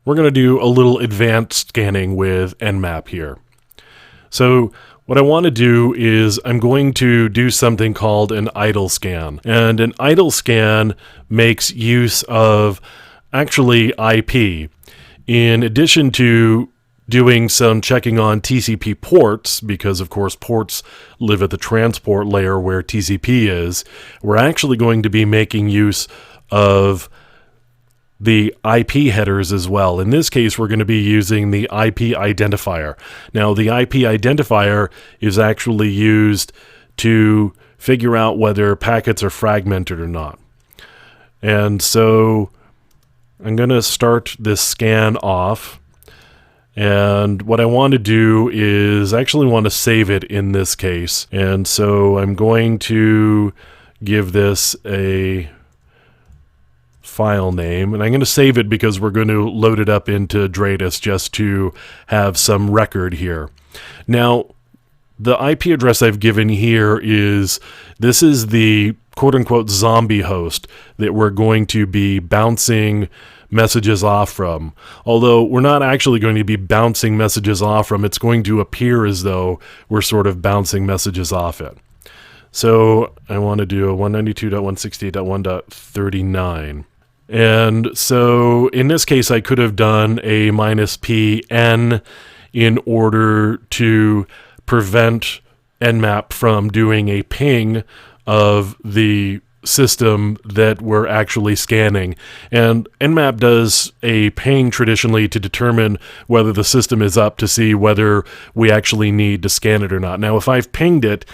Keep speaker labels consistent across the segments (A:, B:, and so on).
A: we're going to do a little advanced scanning with Nmap here. So what I want to do is I'm going to do something called an idle scan. And an idle scan makes use of actually IP. In addition to doing some checking on TCP ports, because of course ports live at the transport layer where TCP is, we're actually going to be making use of the IP headers as well. In this case, we're going to be using the IP identifier. Now, the IP identifier is actually used to figure out whether packets are fragmented or not. And so I'm going to start this scan off. And what I want to do is actually want to save it in this case. And so I'm going to give this a file name, and I'm going to save it because we're going to load it up into Dradis just to have some record here. Now, the IP address I've given here is the quote-unquote zombie host that we're going to be bouncing messages off from. Although we're not actually going to be bouncing messages off from, it's going to appear as though we're sort of bouncing messages off it. So I want to do a 192.168.1.39. And so in this case, I could have done a -pn in order to prevent Nmap from doing a ping of the system that we're actually scanning. And Nmap does a ping traditionally to determine whether the system is up to see whether we actually need to scan it or not. Now, if I've pinged it,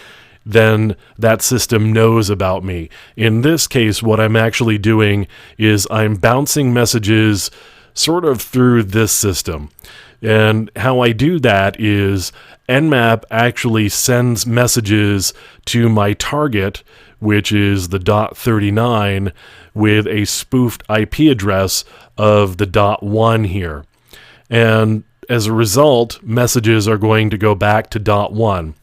A: then that system knows about me. In this case, what I'm actually doing is I'm bouncing messages sort of through this system. And how I do that is Nmap actually sends messages to my target, which is the .39, with a spoofed IP address of the .1 here. And as a result, messages are going to go back to .1.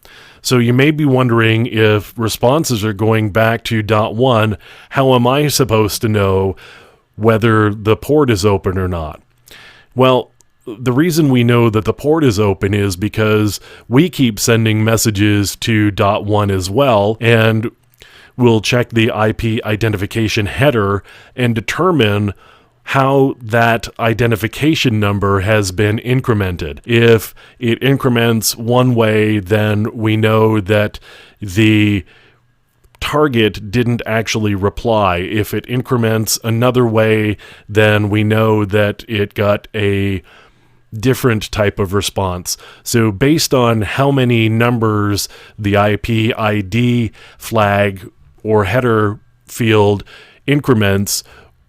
A: So you may be wondering, if responses are going back to .1, how am I supposed to know whether the port is open or not? Well, the reason we know that the port is open is because we keep sending messages to .1 as well, and we'll check the IP identification header and determine how that identification number has been incremented. If it increments one way, then we know that the target didn't actually reply. If it increments another way, then we know that it got a different type of response. So based on how many numbers the IP ID flag or header field increments,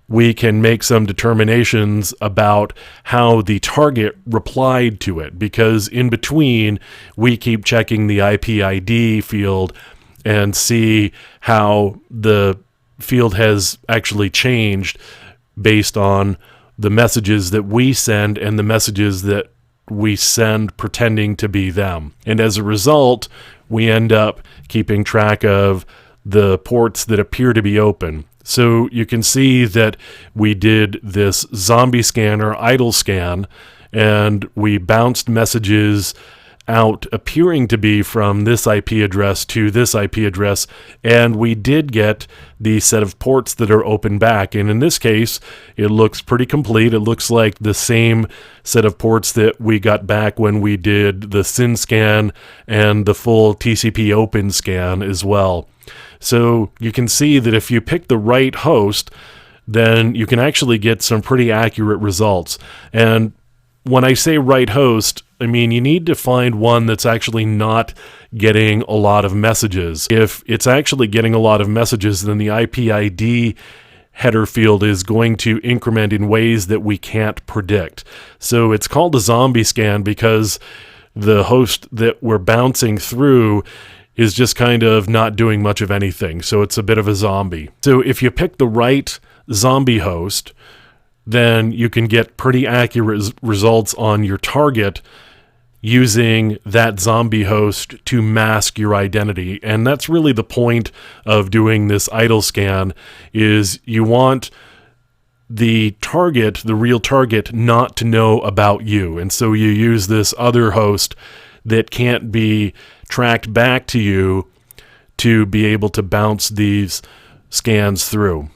A: we can make some determinations about how the target replied to it, because in between we keep checking the IP ID field and see how the field has actually changed based on the messages that we send and the messages that we send pretending to be them. And as a result, we end up keeping track of the ports that appear to be open. So you can see that we did this zombie scan or idle scan, and we bounced messages out appearing to be from this IP address to this IP address, and we did get the set of ports that are open back. And in this case, it looks pretty complete. It looks like the same set of ports that we got back when we did the SYN scan and the full TCP open scan as well. So you can see that if you pick the right host, then you can actually get some pretty accurate results. And when I say right host, I mean you need to find one that's actually not getting a lot of messages. If it's actually getting a lot of messages, then the IP ID header field is going to increment in ways that we can't predict. So it's called a zombie scan because the host that we're bouncing through is just kind of not doing much of anything. So it's a bit of a zombie. So if you pick the right zombie host, then you can get pretty accurate results on your target using that zombie host to mask your identity. And that's really the point of doing this idle scan, is you want the target, the real target, not to know about you. And so you use this other host that can't be tracked back to you to be able to bounce these scans through.